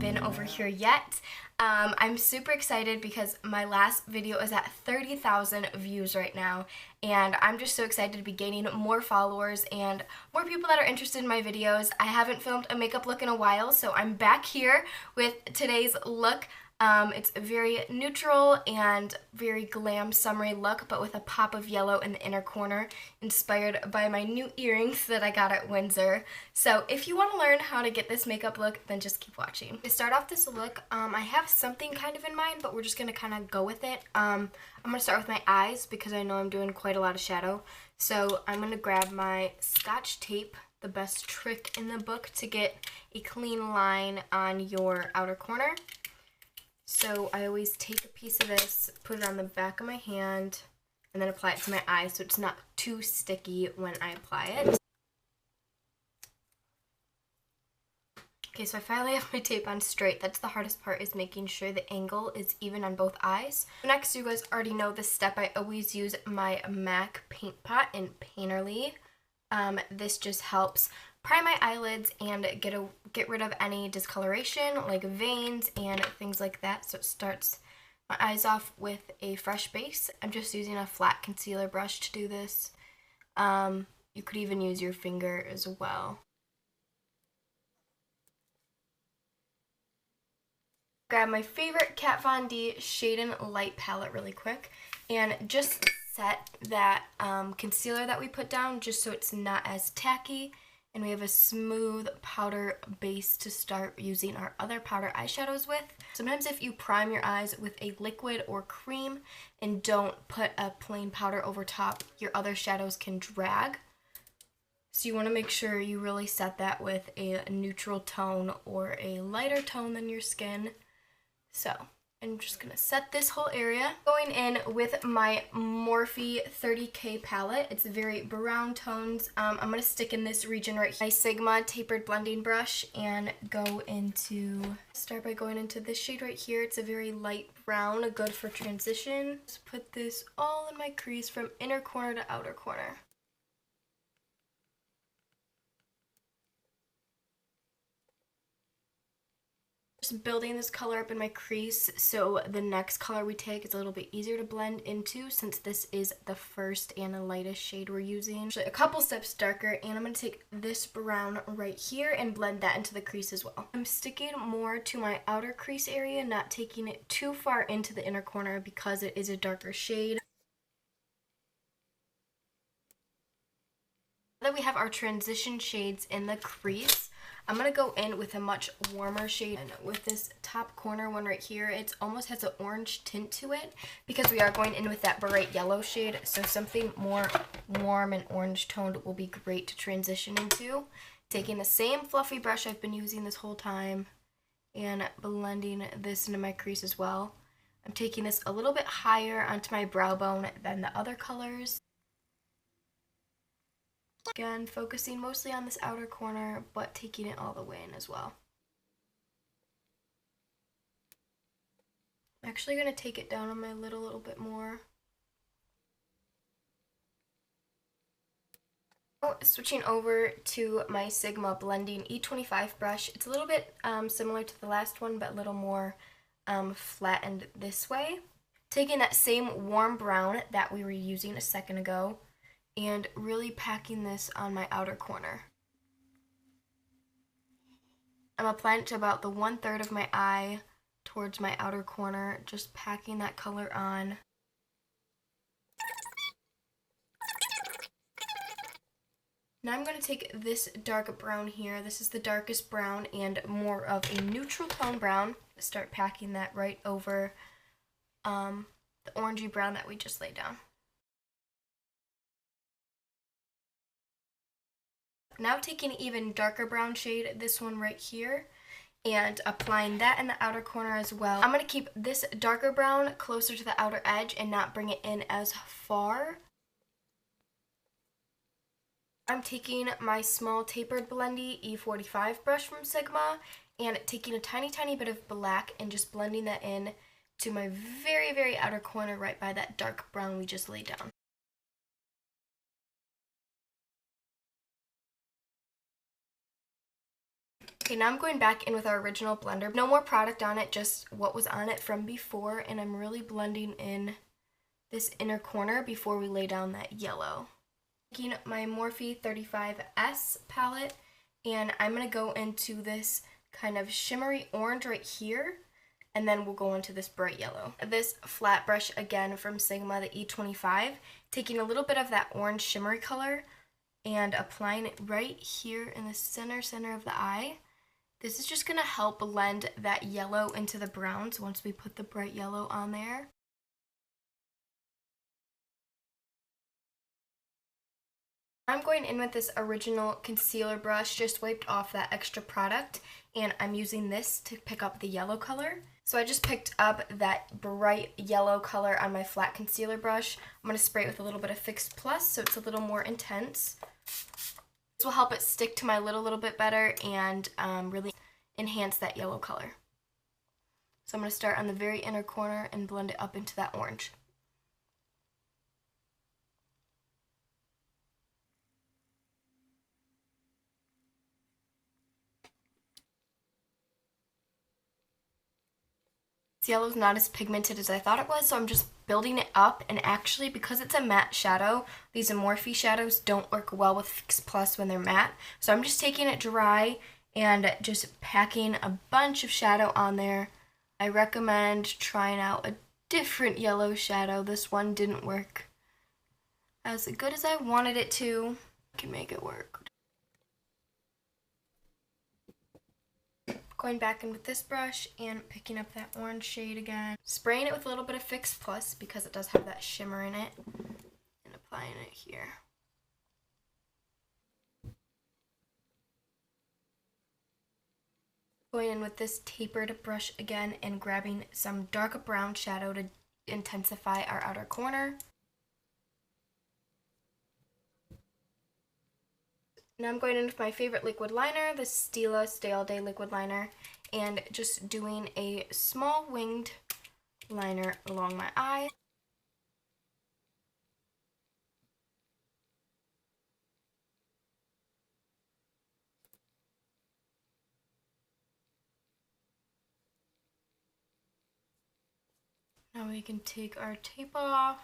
been over here yet. I'm super excited because my last video is at 30,000 views right now, and I'm just so excited to be gaining more followers and more people that are interested in my videos. I haven't filmed a makeup look in a while, so I'm back here with today's look. It's a very neutral and very glam summery look, but with a pop of yellow in the inner corner, inspired by my new earrings that I got at Windsor. So if you want to learn how to get this makeup look, then just keep watching. To start off this look, I have something kind of in mind, but we're just going to kind of go with it. I'm going to start with my eyes because I know I'm doing quite a lot of shadow. So I'm going to grab my Scotch tape, the best trick in the book to get a clean line on your outer corner. So I always take a piece of this, put it on the back of my hand, and then apply it to my eye so it's not too sticky when I apply it. Okay, so I finally have my tape on straight. That's the hardest part, is making sure the angle is even on both eyes. Next, you guys already know this step. I always use my MAC paint pot in Painterly. This just helps prime my eyelids and get rid of any discoloration like veins and things like that. So it starts my eyes off with a fresh base. I'm just using a flat concealer brush to do this. You could even use your finger as well. Grab my favorite Kat Von D Shade and Light palette really quick and just set that concealer that we put down just so it's not as tacky. And we have a smooth powder base to start using our other powder eyeshadows with. Sometimes if you prime your eyes with a liquid or cream and don't put a plain powder over top, your other shadows can drag. So you want to make sure you really set that with a neutral tone or a lighter tone than your skin. So I'm just going to set this whole area. Going in with my Morphe 30K palette. It's very brown tones. I'm going to stick in this region right here. My Sigma tapered blending brush and start by going into this shade right here. It's a very light brown, good for transition. Just put this all in my crease from inner corner to outer corner. Just building this color up in my crease so the next color we take is a little bit easier to blend into, since this is the first and the lightest shade we're using. Actually, a couple steps darker, and I'm going to take this brown right here and blend that into the crease as well. I'm sticking more to my outer crease area, not taking it too far into the inner corner because it is a darker shade. Now that we have our transition shades in the crease, I'm going to go in with a much warmer shade. And with this top corner one right here, it almost has an orange tint to it because we are going in with that bright yellow shade. So something more warm and orange toned will be great to transition into. Taking the same fluffy brush I've been using this whole time and blending this into my crease as well. I'm taking this a little bit higher onto my brow bone than the other colors. Again, focusing mostly on this outer corner, but taking it all the way in as well. I'm actually going to take it down on my lid a little bit more. Switching over to my Sigma Blending E25 brush. It's a little bit similar to the last one, but a little more flattened this way. Taking that same warm brown that we were using a second ago, and really packing this on my outer corner. I'm applying it to about the 1/3 of my eye towards my outer corner, just packing that color on. Now I'm going to take this dark brown here. This is the darkest brown and more of a neutral tone brown. Start packing that right over the orangey brown that we just laid down. Now taking an even darker brown shade, this one right here, and applying that in the outer corner as well. I'm going to keep this darker brown closer to the outer edge and not bring it in as far. I'm taking my small tapered blendy E45 brush from Sigma and taking a tiny bit of black and just blending that in to my very outer corner right by that dark brown we just laid down. Okay, now I'm going back in with our original blender. No more product on it, just what was on it from before, and I'm really blending in this inner corner before we lay down that yellow. Taking my Morphe 35S palette, and I'm going to go into this kind of shimmery orange right here, and then we'll go into this bright yellow. This flat brush again from Sigma, the E25, taking a little bit of that orange shimmery color and applying it right here in the center of the eye. This is just going to help blend that yellow into the browns once we put the bright yellow on there. I'm going in with this original concealer brush, just wiped off that extra product, and I'm using this to pick up the yellow color. So I just picked up that bright yellow color on my flat concealer brush. I'm going to spray it with a little bit of Fix Plus so it's a little more intense. This will help it stick to my lid a little bit better and really enhance that yellow color. So I'm going to start on the very inner corner and blend it up into that orange. This yellow is not as pigmented as I thought it was, so I'm just building it up, and actually because it's a matte shadow, these Morphe shadows don't work well with Fix Plus when they're matte, so I'm just taking it dry and just packing a bunch of shadow on there. I recommend trying out a different yellow shadow. This one didn't work as good as I wanted it to. I can make it work. Going back in with this brush and picking up that orange shade again. Spraying it with a little bit of Fix Plus because it does have that shimmer in it. And applying it here. Going in with this tapered brush again and grabbing some dark brown shadow to intensify our outer corner. Now I'm going in with my favorite liquid liner, the Stila Stay All Day liquid liner, and just doing a small winged liner along my eye. Now we can take our tape off.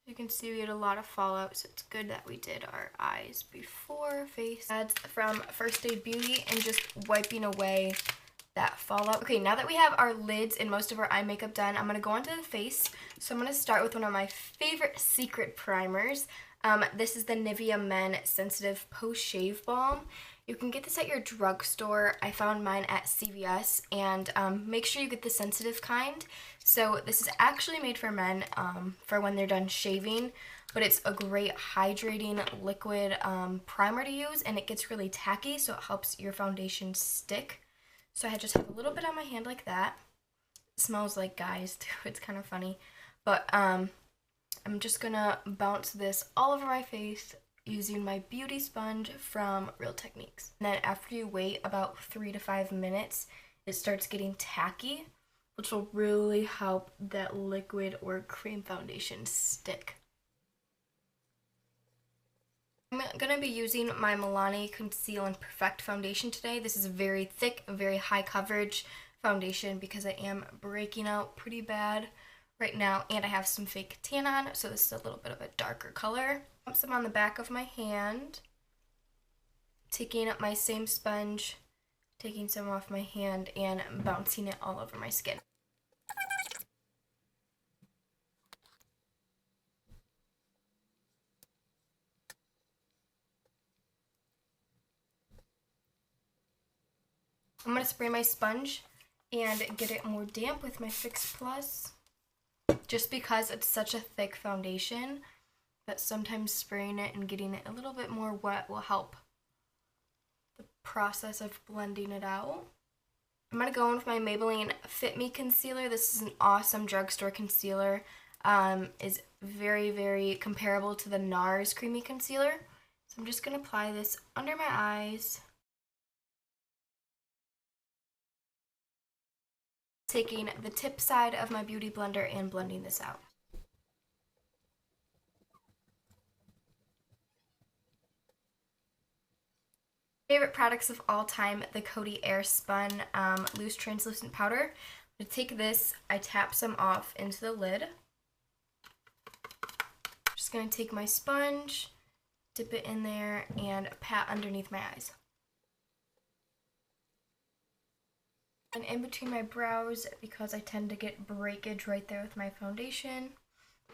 You can see we had a lot of fallout, so it's good that we did our eyes before face. Ads from First Aid Beauty and just wiping away that fallout. Okay, now that we have our lids and most of our eye makeup done, I'm going to go onto the face. So I'm going to start with one of my favorite secret primers. This is the Nivea Men Sensitive Post Shave Balm. You can get this at your drugstore. I found mine at CVS, and make sure you get the sensitive kind. So this is actually made for men for when they're done shaving, but it's a great hydrating liquid primer to use, and it gets really tacky, so it helps your foundation stick. So I just have a little bit on my hand like that. It smells like guys too, it's kind of funny. But I'm just gonna bounce this all over my face using my beauty sponge from Real Techniques. And then after you wait about 3 to 5 minutes, it starts getting tacky, which will really help that liquid or cream foundation stick. I'm going to be using my Milani Conceal and Perfect foundation today. This is a very thick, very high coverage foundation because I am breaking out pretty bad right now, and I have some fake tan on, so this is a little bit of a darker color. Put some on the back of my hand, taking up my same sponge, taking some off my hand, and bouncing it all over my skin. I'm going to spray my sponge and get it more damp with my Fix Plus, just because it's such a thick foundation that sometimes spraying it and getting it a little bit more wet will help the process of blending it out. I'm going to go in with my Maybelline Fit Me Concealer. This is an awesome drugstore concealer. Is very, very comparable to the NARS Creamy Concealer. So I'm just going to apply this under my eyes. Taking the tip side of my beauty blender and blending this out. Favorite products of all time, the Coty Airspun Loose Translucent Powder. I'm going to take this, I tap some off into the lid. Just going to take my sponge, dip it in there, and pat underneath my eyes. And in between my brows, because I tend to get breakage right there with my foundation,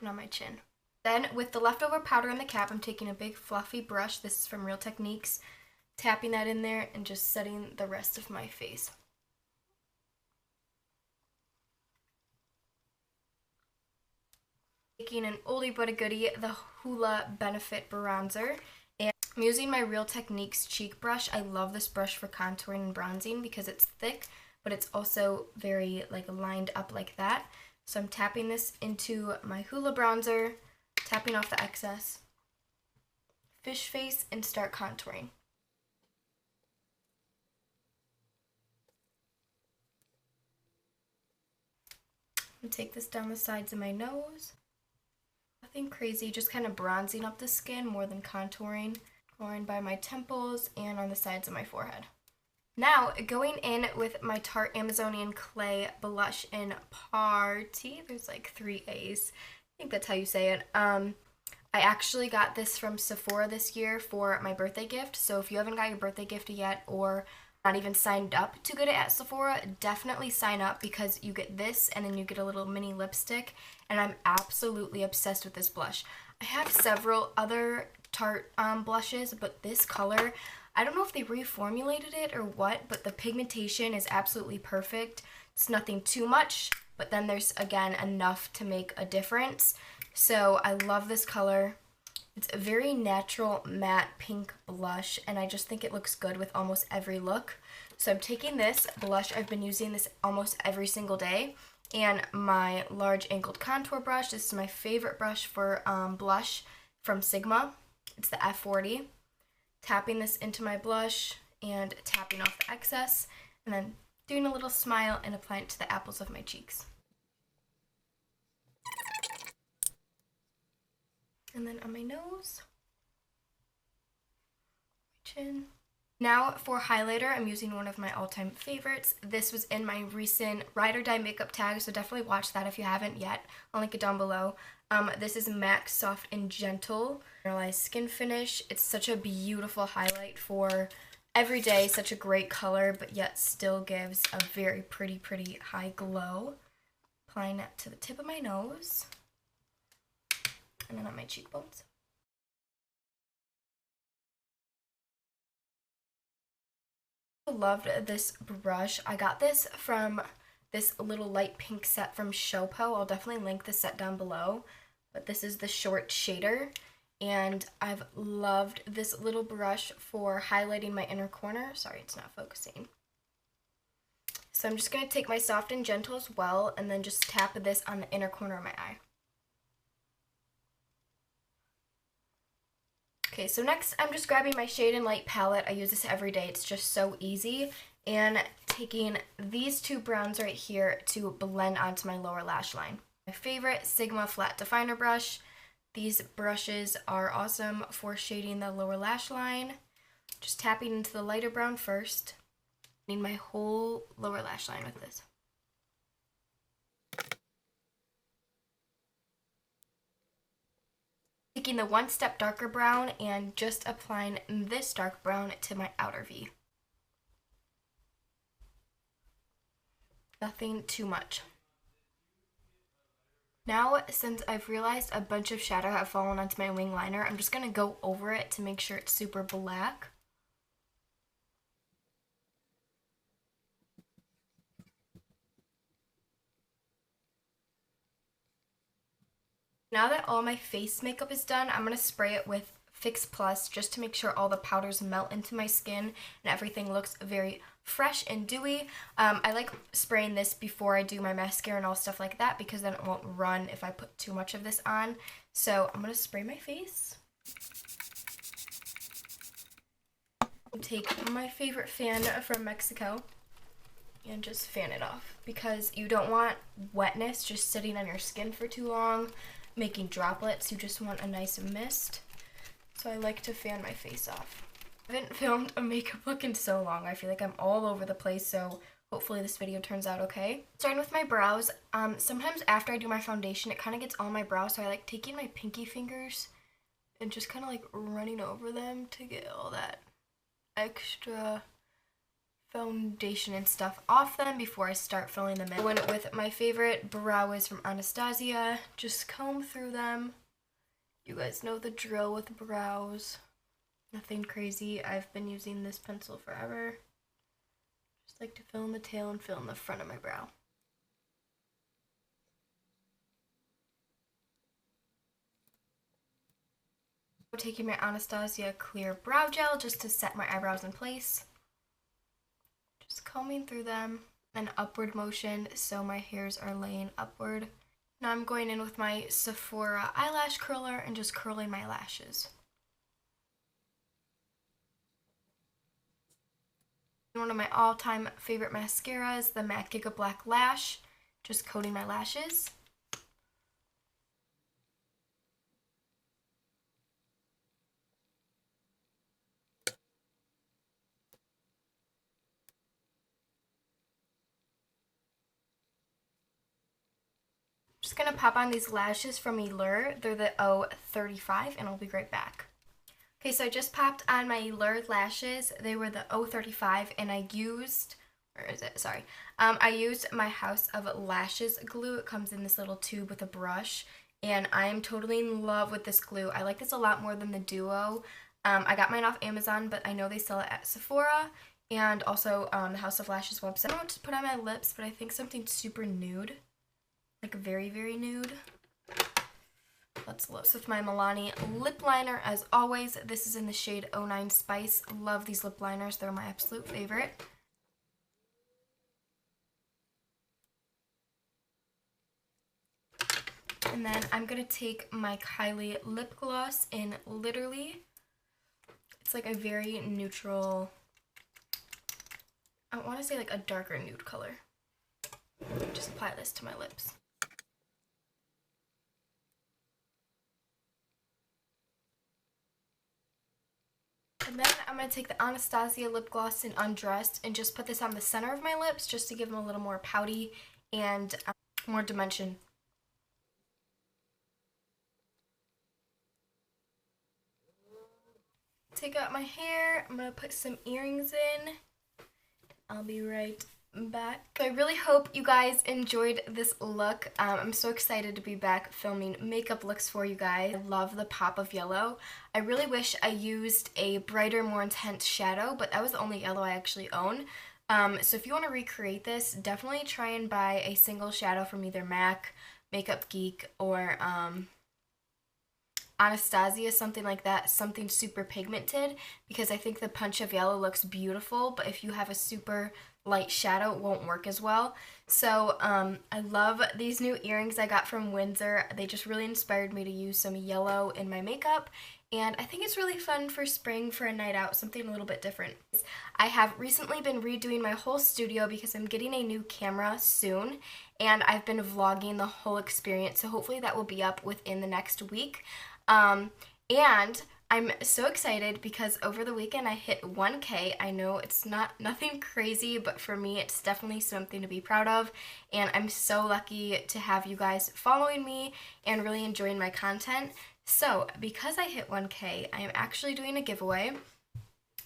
and on my chin. Then, with the leftover powder in the cap, I'm taking a big fluffy brush. This is from Real Techniques. Tapping that in there and just setting the rest of my face. Taking an oldie but a goodie, the Hoola Benefit Bronzer. And I'm using my Real Techniques cheek brush. I love this brush for contouring and bronzing because it's thick, but it's also very lined up like that. So I'm tapping this into my Hoola bronzer, tapping off the excess, fish face, and start contouring. And take this down the sides of my nose. Nothing crazy, just kind of bronzing up the skin more than contouring. Going by my temples and on the sides of my forehead. Now, going in with my Tarte Amazonian Clay blush in Party. There's like 3 A's. I think that's how you say it. I actually got this from Sephora this year for my birthday gift. So if you haven't got your birthday gift yet or not even signed up to get it at Sephora, definitely sign up because you get this and then you get a little mini lipstick, and I'm absolutely obsessed with this blush. I have several other Tarte blushes, but this color, I don't know if they reformulated it or what, but the pigmentation is absolutely perfect. It's nothing too much, but then there's again enough to make a difference. So I love this color. It's a very natural matte pink blush, and I just think it looks good with almost every look. So I'm taking this blush, I've been using this almost every single day, and my large angled contour brush. This is my favorite brush for blush from Sigma. It's the F40. Tapping this into my blush and tapping off the excess, and then doing a little smile and applying it to the apples of my cheeks. And then on my nose, chin. Now for highlighter, I'm using one of my all-time favorites. This was in my recent Ride or Die makeup tag, so definitely watch that if you haven't yet. I'll link it down below. This is MAC Soft and Gentle Mineralized Skin Finish. It's such a beautiful highlight for every day, such a great color, but yet still gives a very pretty high glow. Applying that to the tip of my nose. And then on my cheekbones. I loved this brush. I got this from this little light pink set from Showpo. I'll definitely link the set down below. But this is the short shader. And I've loved this little brush for highlighting my inner corner. Sorry, it's not focusing. So I'm just going to take my Soft and Gentle as well, and then just tap this on the inner corner of my eye. Okay, so next I'm just grabbing my Shade and Light palette. I use this every day. It's just so easy. And taking these 2 browns right here to blend onto my lower lash line. My favorite Sigma flat definer brush. These brushes are awesome for shading the lower lash line. Just tapping into the lighter brown first. I need my whole lower lash line with this. Taking the 1 step darker brown and just applying this dark brown to my outer V. Nothing too much. Now, since I've realized a bunch of shadow have fallen onto my wing liner, I'm just going to go over it to make sure it's super black. Now that all my face makeup is done, I'm going to spray it with Fix Plus just to make sure all the powders melt into my skin and everything looks very fresh and dewy. I like spraying this before I do my mascara and all stuff like that because then it won't run if I put too much of this on. So I'm going to spray my face. Take my favorite fan from Mexico and just fan it off because you don't want wetness just sitting on your skin for too long, making droplets. You just want a nice mist. So I like to fan my face off. I haven't filmed a makeup look in so long. I feel like I'm all over the place, so hopefully this video turns out okay. Starting with my brows, sometimes after I do my foundation, it kind of gets on my brows, so I like taking my pinky fingers and just kind of like running over them to get all that extra foundation and stuff off them before I start filling them in. I went with my favorite brow wiz from Anastasia. Just comb through them. You guys know the drill with brows. Nothing crazy. I've been using this pencil forever. Just like to fill in the tail and fill in the front of my brow. Taking my Anastasia clear brow gel just to set my eyebrows in place. Just combing through them in upward motion so my hairs are laying upward. Now I'm going in with my Sephora eyelash curler and just curling my lashes. One of my all-time favorite mascaras, the MAC Giga Black Lash. Just coating my lashes. Just gonna pop on these lashes from Allure. They're the O35, and I'll be right back. Okay, so I just popped on my Allure lashes. They were the O35, and I used, where is it? Sorry. I used my House of Lashes glue. It comes in this little tube with a brush, and I am totally in love with this glue. I like this a lot more than the Duo. I got mine off Amazon, but I know they sell it at Sephora and also the House of Lashes website. I don't know what to put on my lips, but I think something super nude. Like very, very nude. Let's look. So with my Milani lip liner, as always, this is in the shade 09 Spice. Love these lip liners. They're my absolute favorite. And then I'm going to take my Kylie lip gloss in Literally. It's like a very neutral, I want to say like a darker nude color. Just apply this to my lips. And then I'm going to take the Anastasia lip gloss in Undressed and just put this on the center of my lips just to give them a little more pouty and more dimension. Take out my hair. I'm going to put some earrings in. I'll be right back. I really hope you guys enjoyed this look. I'm so excited to be back filming makeup looks for you guys. I love the pop of yellow. I really wish I used a brighter, more intense shadow, but that was the only yellow I actually own. So if you want to recreate this, definitely try and buy a single shadow from either MAC, Makeup Geek, or Anastasia, something like that, something super pigmented, because I think the punch of yellow looks beautiful, but if you have a super light shadow, it won't work as well. So I love these new earrings I got from Windsor. They just really inspired me to use some yellow in my makeup, and I think it's really fun for spring, for a night out, something a little bit different. I have recently been redoing my whole studio because I'm getting a new camera soon, and I've been vlogging the whole experience, so hopefully that will be up within the next week. And I'm so excited because over the weekend I hit 1K. I know it's nothing crazy, but for me it's definitely something to be proud of, and I'm so lucky to have you guys following me and really enjoying my content. So because I hit 1K, I am actually doing a giveaway.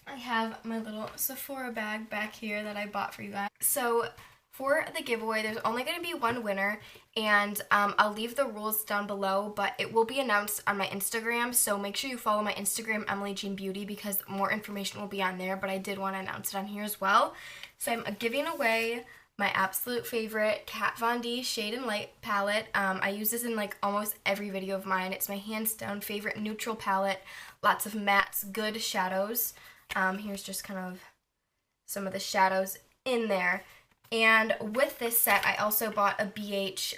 I have my little Sephora bag back here that I bought for you guys. So for the giveaway, there's only going to be one winner, and I'll leave the rules down below, but it will be announced on my Instagram, so make sure you follow my Instagram, Emily Jean Beauty, because more information will be on there, but I did want to announce it on here as well. So I'm giving away my absolute favorite Kat Von D Shade and Light palette. I use this in like almost every video of mine. It's my hands down favorite neutral palette. Lots of mattes, good shadows. Here's just kind of some of the shadows in there. And with this set, I also bought a BH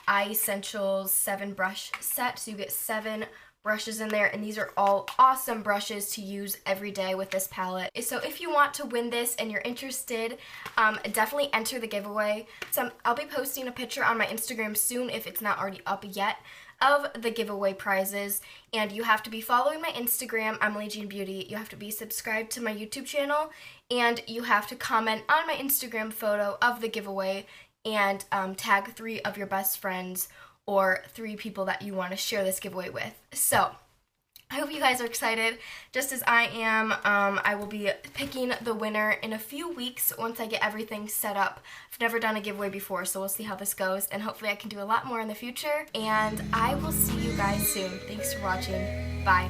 Eye Essentials 7 brush set. So you get 7 brushes in there, and these are all awesome brushes to use every day with this palette. So if you want to win this and you're interested, definitely enter the giveaway. So I'll be posting a picture on my Instagram soon, if it's not already up yet, of the giveaway prizes, and you have to be following my Instagram, Emily Jean Beauty. You have to be subscribed to my YouTube channel, and you have to comment on my Instagram photo of the giveaway and tag 3 of your best friends or 3 people that you want to share this giveaway with. So I hope you guys are excited, just as I am. I will be picking the winner in a few weeks once I get everything set up. I've never done a giveaway before, so we'll see how this goes, and hopefully I can do a lot more in the future. And I will see you guys soon. Thanks for watching. Bye.